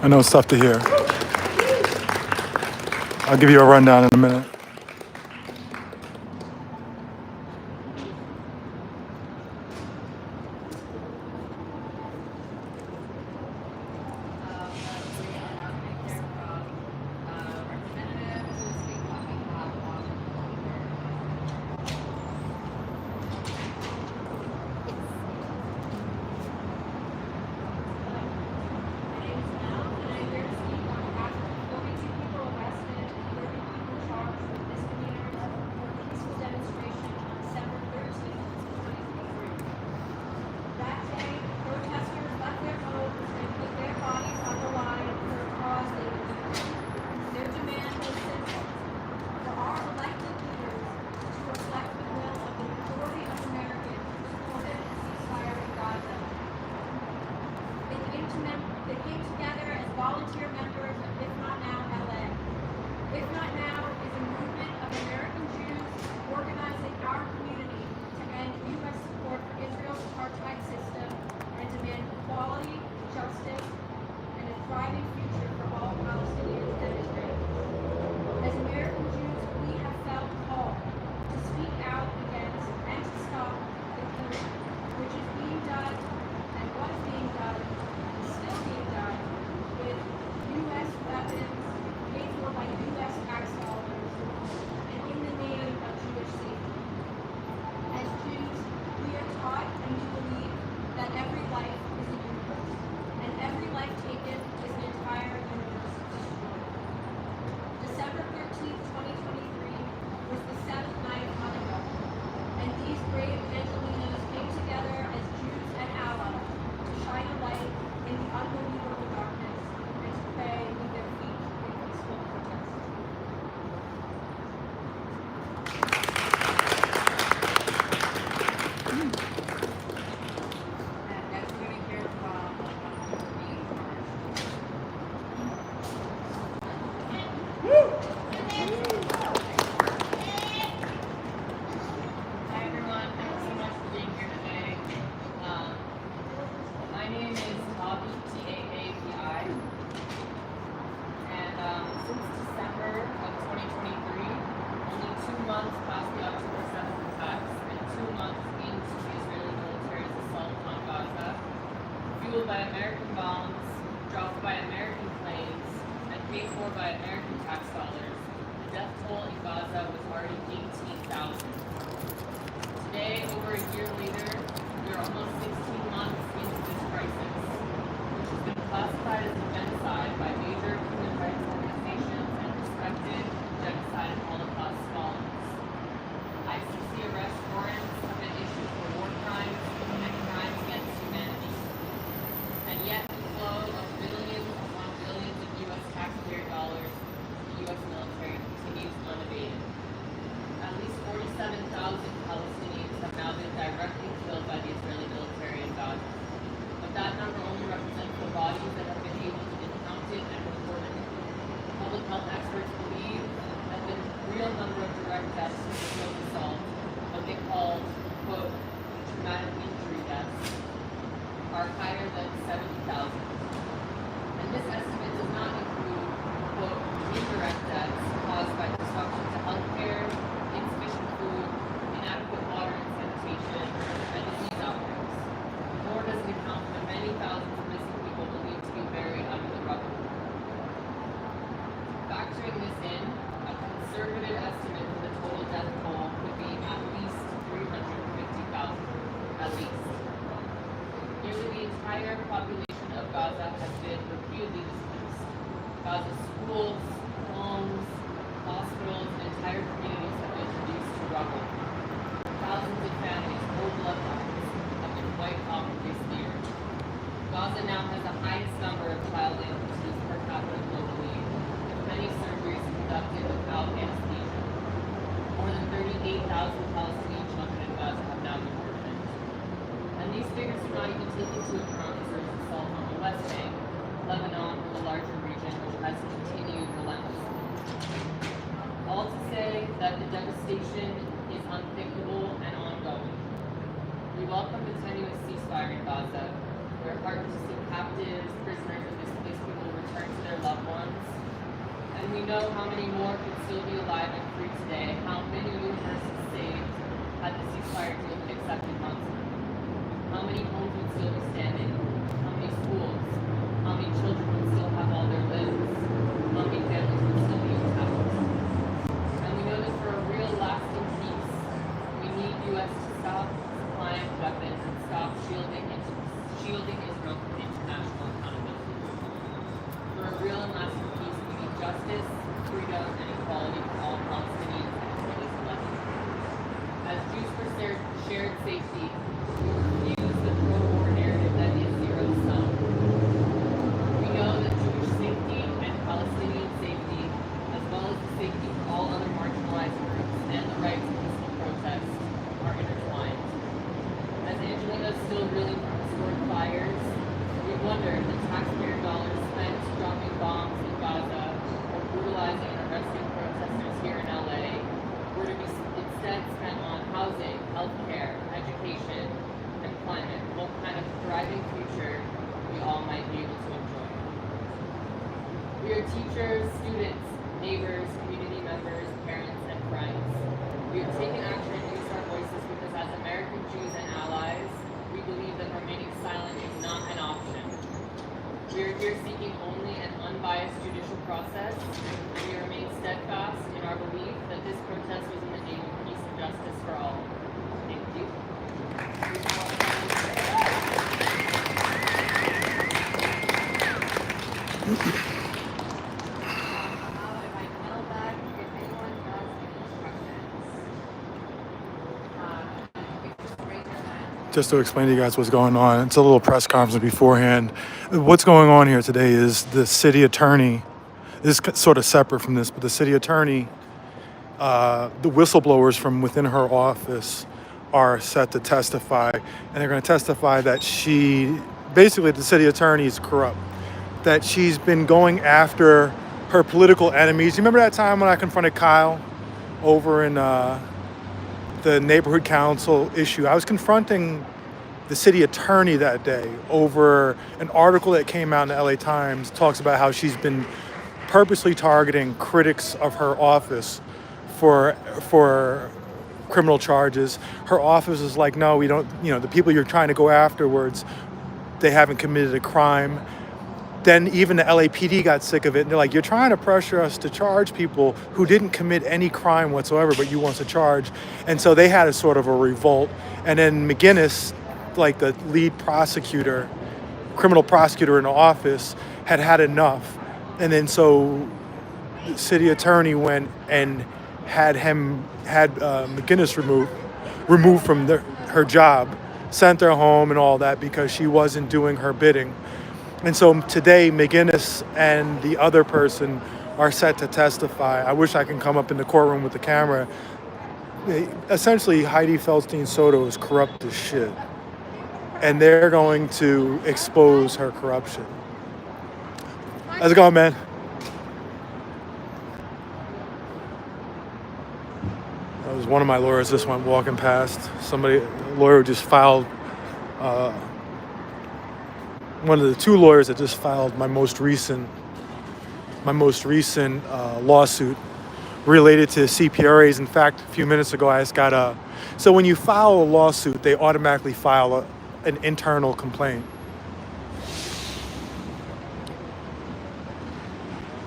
I know it's tough to hear. I'll give you a rundown in a minute. their loved ones. And we know how many more could still be alive and free today, how many universes saved had the ceasefire deal been accepted months ago. How many homes would still be standing? How many schools? How many children would still have all their limbs? How many families would still be intact? And we know that for a real lasting peace, we need U.S. to stop supplying weapons and stop shielding Israel from international accountability. For a real and lasting peace, we need justice, freedom, and equality for all Palestinians and Israelis alike. As Jews for shared safety, we refuse the pro-war narrative that is zero-sum. We know that Jewish safety and Palestinian safety, as well as the safety for all other marginalized groups and the right to peaceful protest, are intertwined. As Angelina is still reeling from historic fires, we wonder if the taxpayer dollars spent dropping bombs in Gaza or brutalizing and arresting protesters here in LA were to be instead spent on housing, healthcare, education, and climate, what kind of thriving future we all might be able to enjoy. We are teachers, students, neighbors, community members, parents, and friends. We have taken action and used our voices because as American Jews and allies, we believe that remaining silent is not an option. We are here seeking only an unbiased judicial process, and we remain steadfast in our belief that this protest was in the name of peace and justice for all. Thank you. Just to explain to you guys what's going on, it's a little press conference beforehand. What's going on here today is the city attorney, this is sort of separate from this, but the city attorney, the whistleblowers from within her office are set to testify, and they're going to testify that basically the city attorney is corrupt, that she's been going after her political enemies. You remember that time when I confronted Kyle over in the neighborhood council issue? I was confronting the city attorney that day over an article that came out in the LA Times, talks about how she's been purposely targeting critics of her office for criminal charges. Her office is like, no, we don't, the people you're trying to go afterwards, they haven't committed a crime. Then even the LAPD got sick of it, and they're like, you're trying to pressure us to charge people who didn't commit any crime whatsoever, but you want to charge. And so they had a sort of a revolt. And then McGinnis, like the lead prosecutor, criminal prosecutor in the office, had enough. And then so the city attorney went and had McGinnis removed from her job, sent her home and all that because she wasn't doing her bidding. And so today, McGinnis and the other person are set to testify. I wish I can come up in the courtroom with the camera. Essentially, Heidi Feldstein Soto is corrupt as shit. And they're going to expose her corruption. How's it going, man? That was one of my lawyers just went walking past. A lawyer just filed, one of the two lawyers that just filed my most recent lawsuit related to CPRAs. In fact, a few minutes ago, I just got so when you file a lawsuit, they automatically file an internal complaint.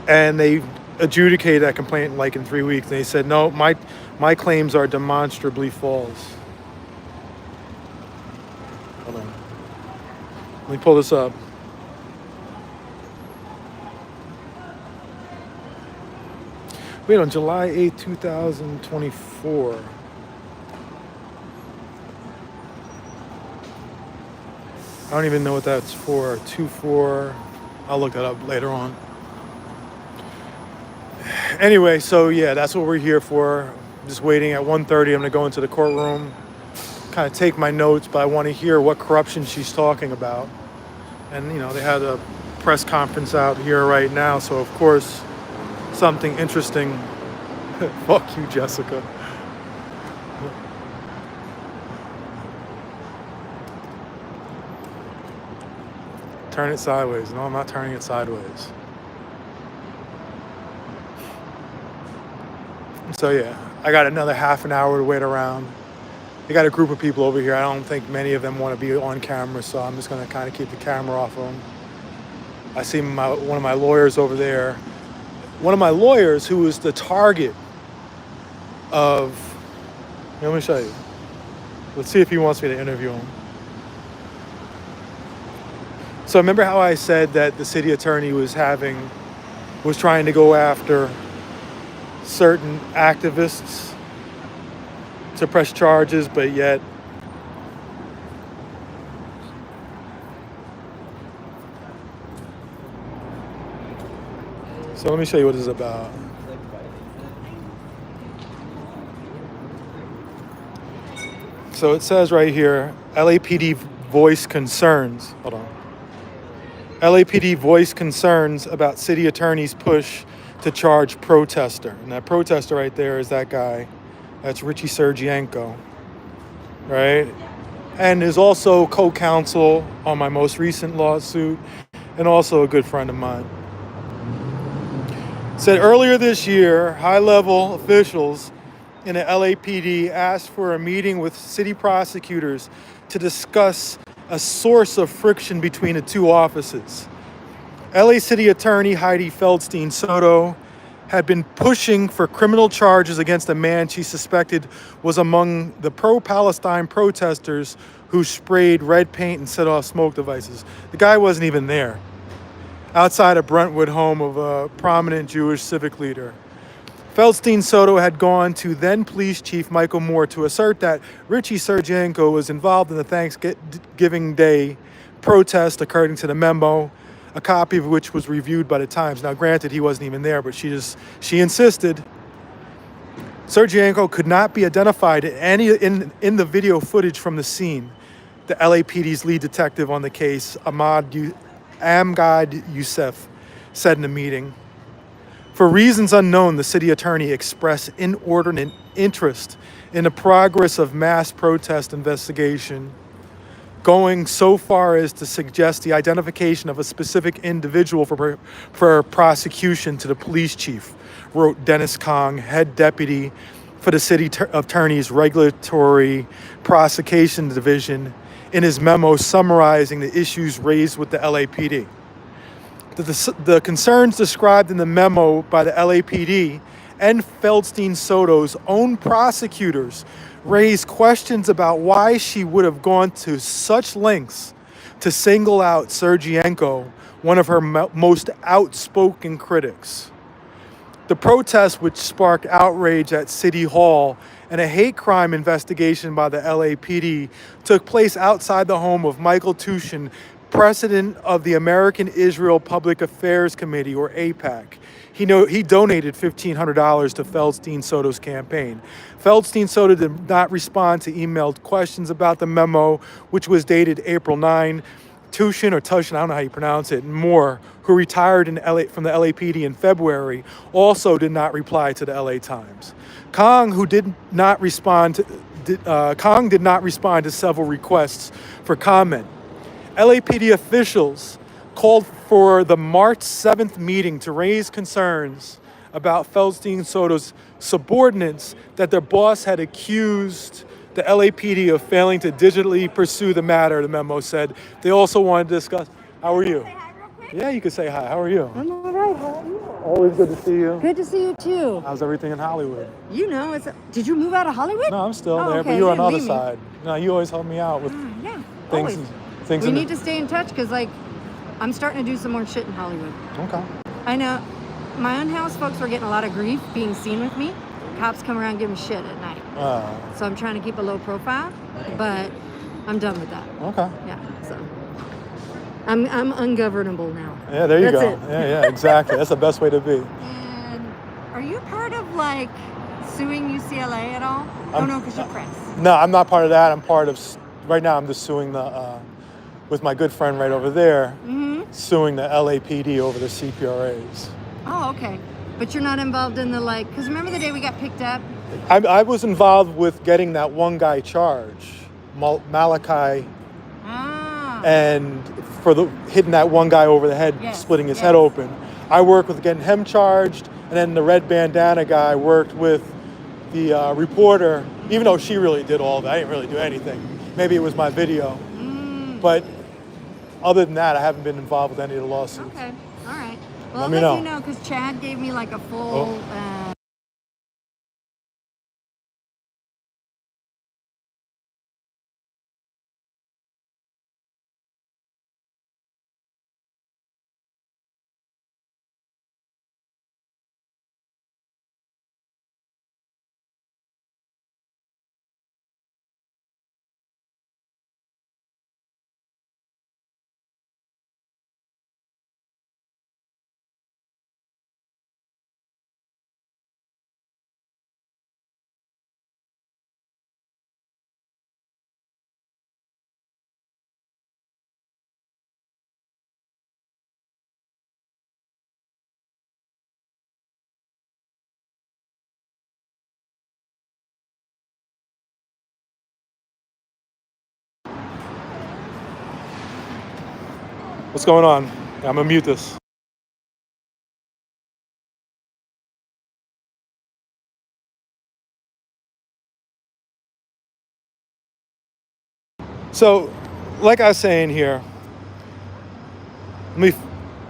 And they adjudicated that complaint like in 3 weeks. And they said, no, my claims are demonstrably false. Hold on. Let me pull this up. Wait, on July 8, 2024. I don't even know what that's for. 2-4. I'll look that up later on. Anyway, so yeah, that's what we're here for. I'm just waiting at 1:30. I'm going to go into the courtroom, kind of take my notes, but I want to hear what corruption she's talking about. And, they had a press conference out here right now, so of course, something interesting. Fuck you, Jessica. Turn it sideways. No, I'm not turning it sideways. So yeah, I got another half an hour to wait around. They got a group of people over here. I don't think many of them want to be on camera, so I'm just going to kind of keep the camera off of them. I see one of my lawyers over there. One of my lawyers who was the target of... Let me show you. Let's see if he wants me to interview him. So remember how I said that the city attorney was trying to go after certain activists to press charges, but yet so let me show you what this is about. So it says right here, LAPD voiced concerns. Hold on. LAPD voiced concerns about city attorney's push to charge protester. And that protester right there is that guy. That's Richie Sergienko, right? And is also co-counsel on my most recent lawsuit and also a good friend of mine. Said earlier this year, high-level officials in the LAPD asked for a meeting with city prosecutors to discuss a source of friction between the two offices. LA City Attorney Heidi Feldstein Soto had been pushing for criminal charges against a man she suspected was among the pro-Palestine protesters who sprayed red paint and set off smoke devices. The guy wasn't even there. Outside a Brentwood home of a prominent Jewish civic leader. Feldstein Soto had gone to then Police Chief Michael Moore to assert that Richie Sergienko was involved in the Thanksgiving Day protest, according to the memo, a copy of which was reviewed by the Times. Now, granted, he wasn't even there, but she insisted. Sergienko could not be identified in the video footage from the scene. The LAPD's lead detective on the case, Amgad Youssef, said in the meeting. For reasons unknown, the city attorney expressed inordinate interest in the progress of mass protest investigation, going so far as to suggest the identification of a specific individual for prosecution to the police chief, wrote Dennis Kong, head deputy for the city attorney's regulatory prosecution division, in his memo summarizing the issues raised with the LAPD. The concerns described in the memo by the LAPD and Feldstein Soto's own prosecutors raised questions about why she would have gone to such lengths to single out Sergienko, one of her most outspoken critics. The protest, which sparked outrage at City Hall and a hate crime investigation by the LAPD, took place outside the home of Michael Tushin, president of the American Israel Public Affairs Committee, or AIPAC. He donated $1,500 to Feldstein Soto's campaign. Feldstein Soto did not respond to emailed questions about the memo, which was dated April 9. Tushin, I don't know how you pronounce it, and Moore, who retired from the LAPD in February, also did not reply to the LA Times. Kong did not respond to several requests for comment. LAPD officials called for the March 7th meeting to raise concerns about Feldstein Soto's subordinates that their boss had accused the LAPD of failing to digitally pursue the matter, the memo said. They also wanted to discuss... How are you? Say hi real quick? Yeah, you can say hi. How are you? I'm all right. How are you? Always good to see you. Good to see you too. How's everything in Hollywood? You know, did you move out of Hollywood? No, I'm still there, okay. but you're on the You other didn't leave side. No, you always help me out with Yeah, things. always. Things. We need to stay in touch because, I'm starting to do some more shit in Hollywood. Okay. I know my unhoused folks were getting a lot of grief being seen with me. Cops come around giving shit at night. So I'm trying to keep a low profile, but I'm done with that. Okay. Yeah, so I'm ungovernable now. Yeah, there you That's go. it. Yeah, exactly. That's the best way to be. And are you part of suing UCLA at all? Oh no, because you're press. No, I'm not part of that. I'm part of... Right now, I'm just suing with my good friend right over there, suing the LAPD over the CPRAs. Oh, okay. But you're not involved in because remember the day we got picked up? I was involved with getting that one guy charged, Malachi, and for hitting that one guy over the head, splitting his head open. I worked with getting him charged, and then the red bandana guy worked with the reporter, even though she really did all that, I didn't really do anything. Maybe it was my video. But other than that, I haven't been involved with any of the lawsuits. Okay. All right. Well, Let me I'll know. let you know because Chad gave me like a full. What's going on? I'm gonna mute this. So, like I was saying here, let me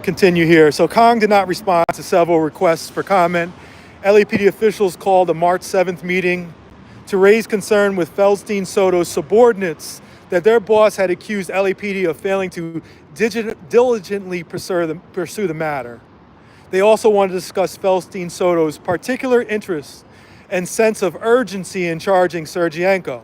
continue here. So Kong did not respond to several requests for comment. LAPD officials called a March 7th meeting to raise concern with Feldstein Soto's subordinates that their boss had accused LAPD of failing to diligently pursue the matter. They also wanted to discuss Feldstein Soto's particular interest and sense of urgency in charging Sergienko.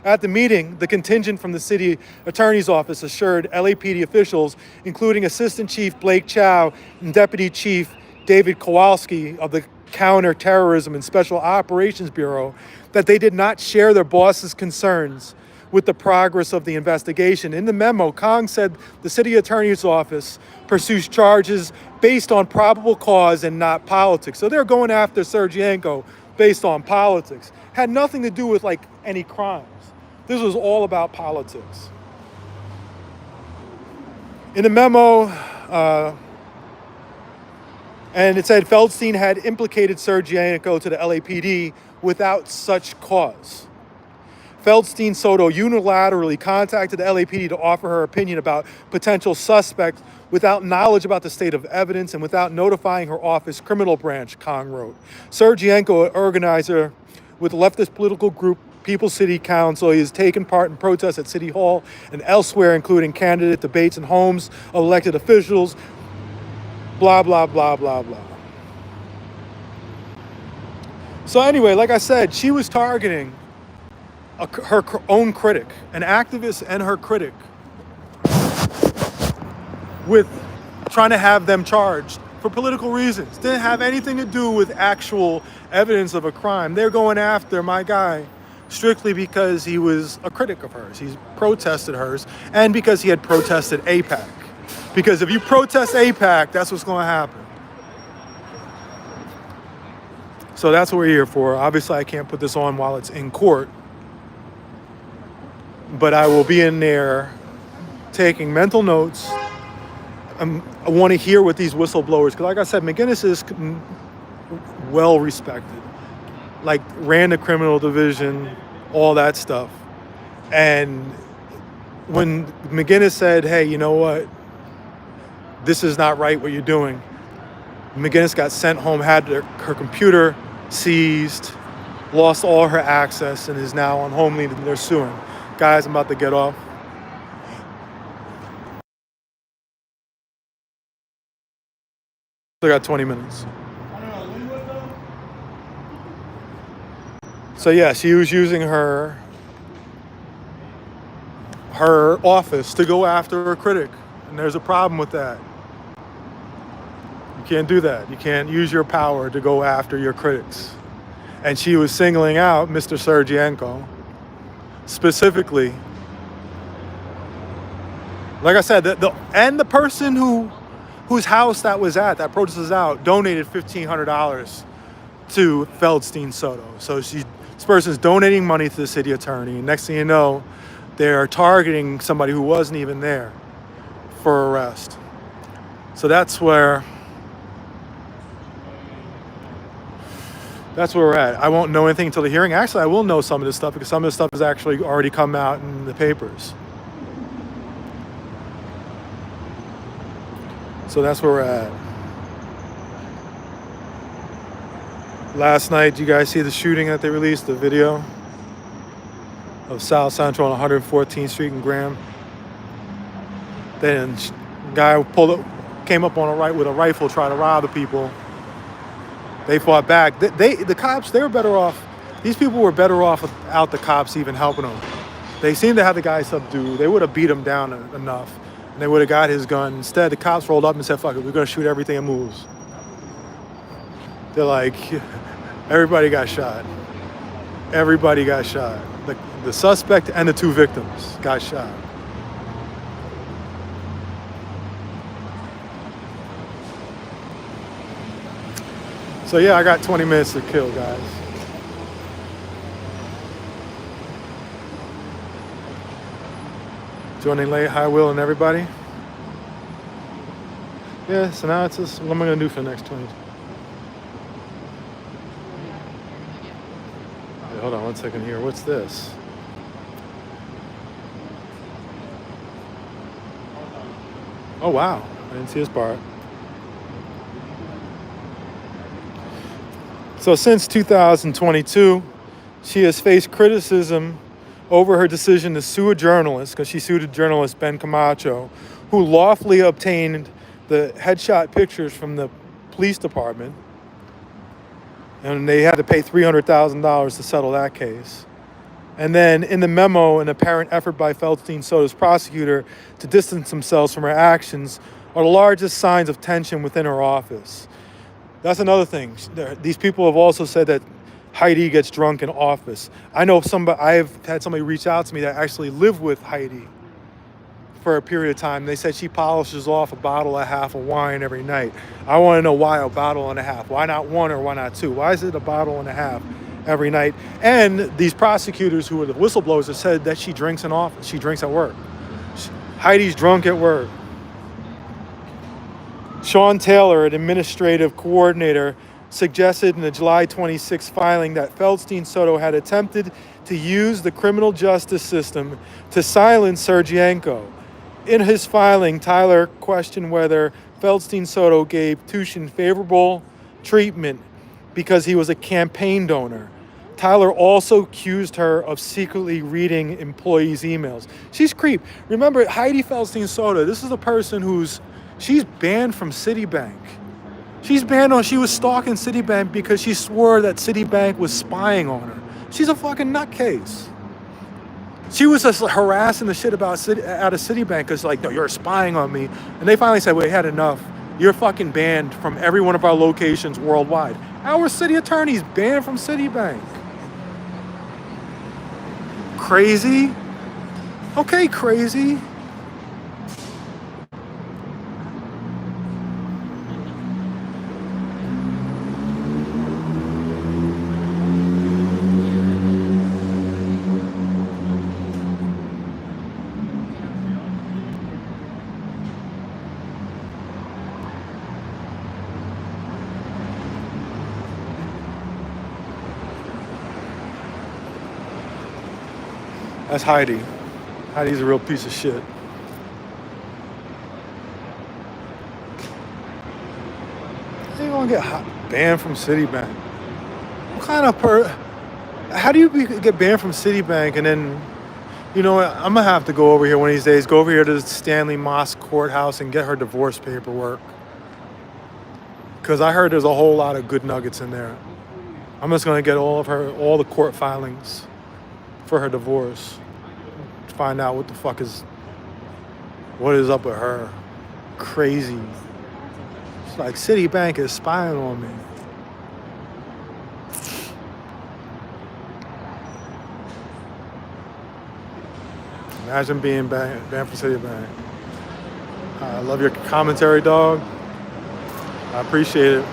At the meeting, the contingent from the city attorney's office assured LAPD officials, including Assistant Chief Blake Chow and Deputy Chief David Kowalski of the Counterterrorism and Special Operations Bureau, that they did not share their boss's concerns with the progress of the investigation. In the memo, Kong said the city attorney's office pursues charges based on probable cause and not politics. So they're going after Sergienko based on politics. Had nothing to do with like any crimes. This was all about politics. In the memo, and it said Feldstein had implicated Sergienko to the LAPD without such cause. Feldstein Soto unilaterally contacted the LAPD to offer her opinion about potential suspects without knowledge about the state of evidence and without notifying her office criminal branch, Kong wrote. Sergienko, an organizer with leftist political group People's City Council, he has taken part in protests at City Hall and elsewhere, including candidate debates and homes of elected officials, blah, blah, blah, blah, blah. So anyway, like I said, she was targeting her own critic, an activist and her critic, with trying to have them charged for political reasons. Didn't have anything to do with actual evidence of a crime. They're going after my guy strictly because he was a critic of hers. He's protested hers, and because he had protested AIPAC. Because if you protest AIPAC, that's what's going to happen. So that's what we're here for. Obviously, I can't put this on while it's in court, but I will be in there taking mental notes. I want to hear what these whistleblowers, because like I said, McGinnis is well respected. Like, ran the criminal division, all that stuff. And when McGinnis said, hey, you know what? This is not right what you're doing. McGinnis got sent home, had her computer seized, lost all her access, and is now on home leave, and they're suing. Guys, I'm about to get off. Still got 20 minutes. So yeah, she was using her office to go after her critic, and there's a problem with that. You can't do that. You can't use your power to go after your critics. And she was singling out Mr. Sergienko specifically. Like I said, the person whose house that was at, that protest was out, donated $1,500 to Feldstein Soto. So this person's donating money to the city attorney. And next thing you know, they're targeting somebody who wasn't even there for arrest. So that's where that's where we're at. I won't know anything until the hearing. Actually, I will know some of this stuff because some of this stuff has actually already come out in the papers. So that's where we're at. Last night, you guys see the shooting that they released, the video of South Central on 114th Street in Graham? Then guy came up on a right with a rifle, tried to rob the people. They fought back. The cops, they were better off. These people were better off without the cops even helping them. They seemed to have the guy subdued. They would have beat him down enough, and they would have got his gun. Instead, the cops rolled up and said, "Fuck it, we're gonna shoot everything that moves." They're like, everybody got shot. Everybody got shot. The suspect and the two victims got shot. So yeah, I got 20 minutes to kill, guys. Joining late, High Will, and everybody. Yeah, so now it's just, what am I gonna do for the next 20? Wait, hold on one second here. What's this? Oh wow, I didn't see this part. So since 2022, she has faced criticism over her decision to sue a journalist, because she sued a journalist, Ben Camacho, who lawfully obtained the headshot pictures from the police department. And they had to pay $300,000 to settle that case. And then in the memo, an apparent effort by Feldstein Soto's prosecutor to distance themselves from her actions are the largest signs of tension within her office. That's another thing. These people have also said that Heidi gets drunk in office. I've had somebody reach out to me that actually lived with Heidi for a period of time. They said she polishes off a bottle and a half of wine every night. I want to know why a bottle and a half. Why not one or why not two? Why is it a bottle and a half every night? And these prosecutors who are the whistleblowers have said that she drinks in office. She drinks at work. Heidi's drunk at work. Sean Taylor, an administrative coordinator, suggested in the July 26 filing that Feldstein Soto had attempted to use the criminal justice system to silence Sergienko. In his filing, Tyler questioned whether Feldstein Soto gave Tushin favorable treatment because he was a campaign donor. Tyler also accused her of secretly reading employees' emails. She's creep. Remember, Heidi Feldstein Soto, this is a person she's banned from Citibank. She was stalking Citibank because she swore that Citibank was spying on her. She's a fucking nutcase. She was just harassing the shit out of Citibank because no, you're spying on me. And they finally said, we had enough. You're fucking banned from every one of our locations worldwide. Our city attorney's banned from Citibank. Crazy? Okay, crazy. That's Heidi. Heidi's a real piece of shit. How you gonna get banned from Citibank? What kind of how do you get banned from Citibank and then, you know what, I'm gonna have to go over here one of these days, go over here to the Stanley Moss courthouse and get her divorce paperwork. Because I heard there's a whole lot of good nuggets in there. I'm just gonna get all the court filings for her divorce. Find out what is up with her. Crazy. It's like Citibank is spying on me. Imagine being banned from Citibank. I love your commentary, dog. I appreciate it.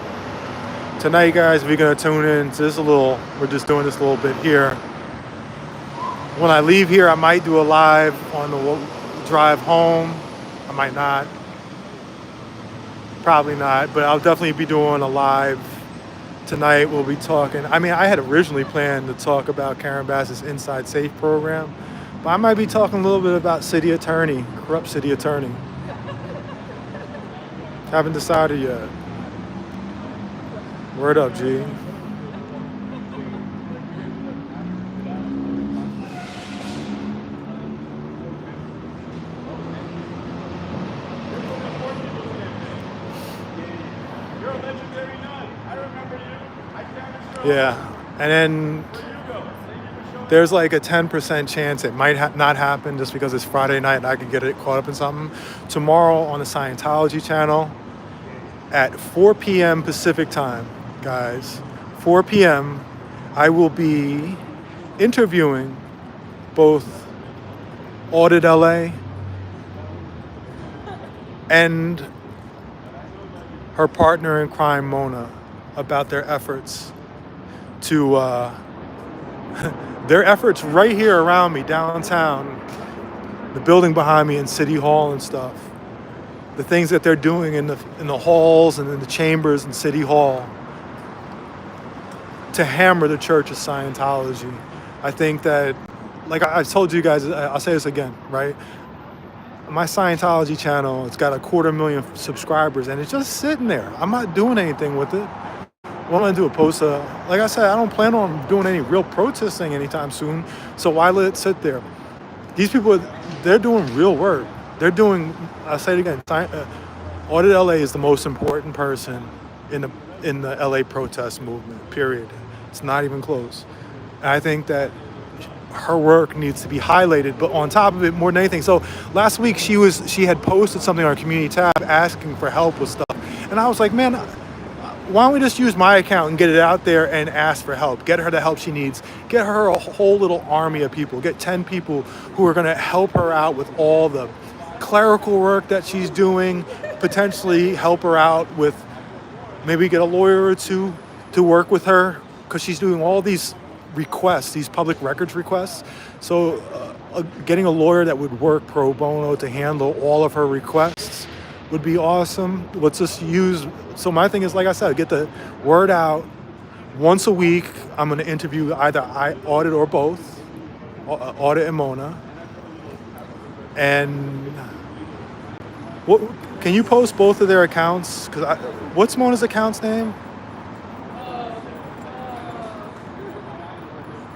Tonight, guys, we're gonna tune in to we're just doing this a little bit here. When I leave here, I might do a live on the drive home. I might not. Probably not, but I'll definitely be doing a live tonight we'll be talking. I mean, I had originally planned to talk about Karen Bass's Inside Safe program, but I might be talking a little bit about city attorney, corrupt city attorney. Haven't decided yet. Word up, G. Yeah, and then there's like a 10% chance it might not happen just because it's Friday night and I could get it caught up in something. Tomorrow on the Scientology channel at 4 p.m. Pacific time, guys, 4 p.m., I will be interviewing both Audit LA and her partner in crime, Mona, about their efforts to their efforts right here around me downtown, the building behind me in City Hall and stuff, the things that they're doing in the halls and in the chambers in City Hall to hammer the Church of Scientology. I think that, like I told you guys, I'll say this again, right? My Scientology channel, it's got 250,000 subscribers and it's just sitting there. I'm not doing anything with it. What am I gonna do? Post like I said, I don't plan on doing any real protesting anytime soon. So why let it sit there? These people, they're doing real work. They're doing. I'll say it again. Audit LA is the most important person in the LA protest movement. Period. It's not even close. And I think that her work needs to be highlighted. But on top of it, more than anything. So last week she had posted something on our community tab asking for help with stuff, and I was like, man, why don't we just use my account and get it out there and ask for help? Get her the help she needs. Get her a whole little army of people. Get 10 people who are going to help her out with all the clerical work that she's doing. Potentially help her out with maybe get a lawyer or two to work with her because she's doing all these requests, these public records requests. So getting a lawyer that would work pro bono to handle all of her requests would be awesome. Let's just use, so my thing is, like I said, get the word out. Once a week, I'm gonna interview either Audit or both, Audit and Mona. And what, can you post both of their accounts? What's Mona's account's name?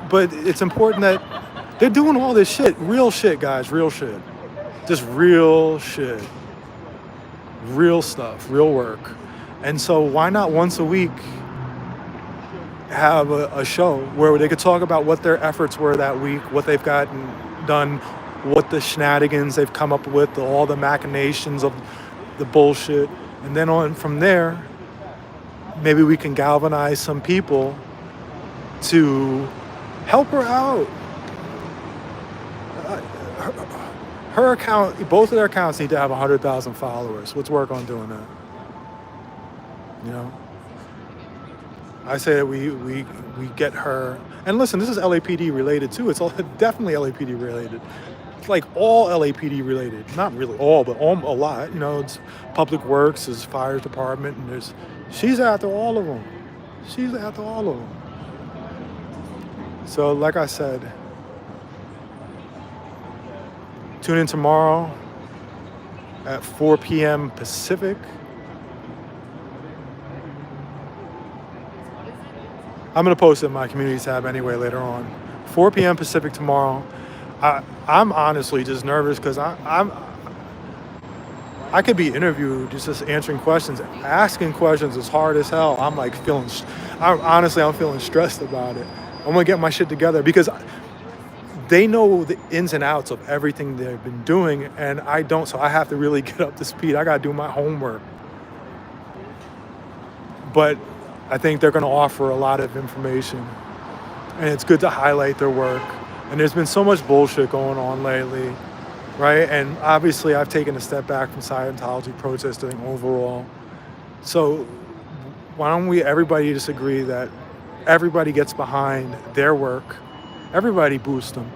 But it's important that they're doing all this shit, real shit, guys, real shit. Just real shit. Real stuff, real work. And so why not once a week have a show where they could talk about what their efforts were that week, what they've gotten done, what the shenanigans they've come up with, all the machinations of the bullshit. And then on from there, maybe we can galvanize some people to help her out. Her account, both of their accounts need to have 100,000 followers. Let's work on doing that. You know, I say that we get her. And listen, this is LAPD related too. It's all, definitely LAPD related. It's like all LAPD related. Not really all, but a lot. You know, it's Public Works, there's Fire Department, and she's after all of them. She's after all of them. So, like I said, tune in tomorrow at 4 p.m. Pacific. I'm going to post it in my community tab anyway later on. 4 p.m. Pacific tomorrow. I'm honestly just nervous because I could be interviewed just answering questions. Asking questions is hard as hell. I'm like feeling, I'm feeling stressed about it. I'm going to get my shit together because they know the ins and outs of everything they've been doing, and I don't, so I have to really get up to speed. I got to do my homework. But I think they're going to offer a lot of information, and it's good to highlight their work. And there's been so much bullshit going on lately, right? And obviously I've taken a step back from Scientology protesting overall. So why don't everybody just agree that everybody gets behind their work, everybody boost them,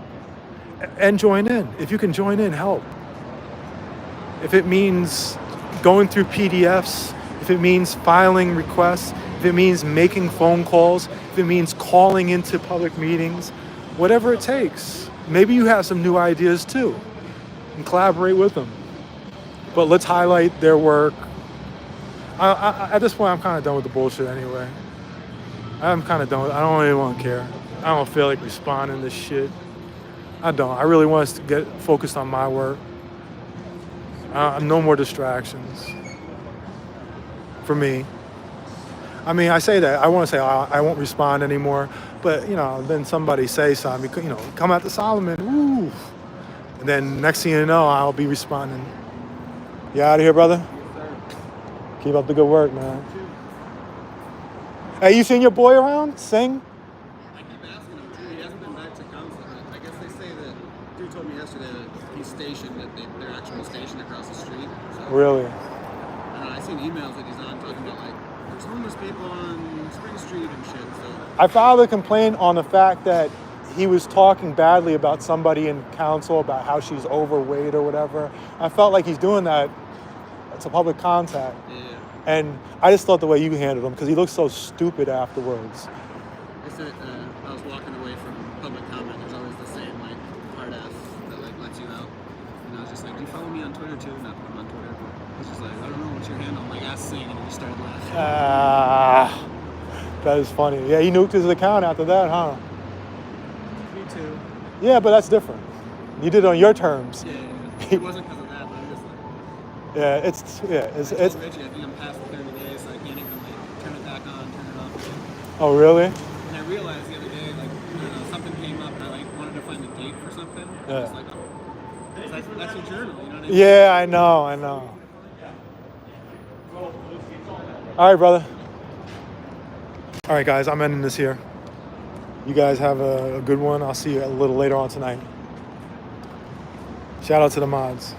and join in. If you can join in, help. If it means going through PDFs, if it means filing requests, if it means making phone calls, if it means calling into public meetings, whatever it takes. Maybe you have some new ideas too, and collaborate with them. But let's highlight their work. At this point, I'm kind of done with the bullshit anyway. I'm kind of done with it. I don't really want to care. I don't feel like responding to shit. I don't. I really want us to get focused on my work. No more distractions for me. I mean, I say that. I want to say I won't respond anymore. But, then somebody say something, come out to Solomon, woo. And then next thing you know, I'll be responding. You out of here, brother? Keep up the good work, man. Hey, you seen your boy around sing? I keep asking him too. He hasn't been back to council. I guess they say that. Dude told me yesterday that he's stationed, that they're actually stationed across the street. So, Really? I don't know. I seen emails that he's on talking about like there's homeless people on Spring Street and shit. So I filed a complaint on the fact that he was talking badly about somebody in council, about how she's overweight or whatever. I felt like he's doing that. It's a public contact. yeah. And I just thought the way you handled him, because he looked so stupid afterwards. I said I was walking away from public comment. There's always the same like hard ass that like lets you out. And I was just like, do you follow me on Twitter too? Not that I'm on Twitter. It's just like, I don't know, what's your handle? I'm like, ask Sing, and he just started laughing. That is funny. Yeah, he nuked his account after that, huh? Me too. Yeah, but that's different. You did it on your terms. Yeah. It wasn't because of that, but I'm just like. Yeah, it's I told Richie, I think I'm past the 30 days, so I can't even like turn it back on, turn it off again. Oh, really? And I realized the other day, like, I don't know, something came up and I like wanted to find a date for something. Yeah. I was like, oh, that's your journal, you know what I mean? Yeah, I know. All right, brother. All right, guys, I'm ending this here. You guys have a good one. I'll see you a little later on tonight. Shout out to the mods.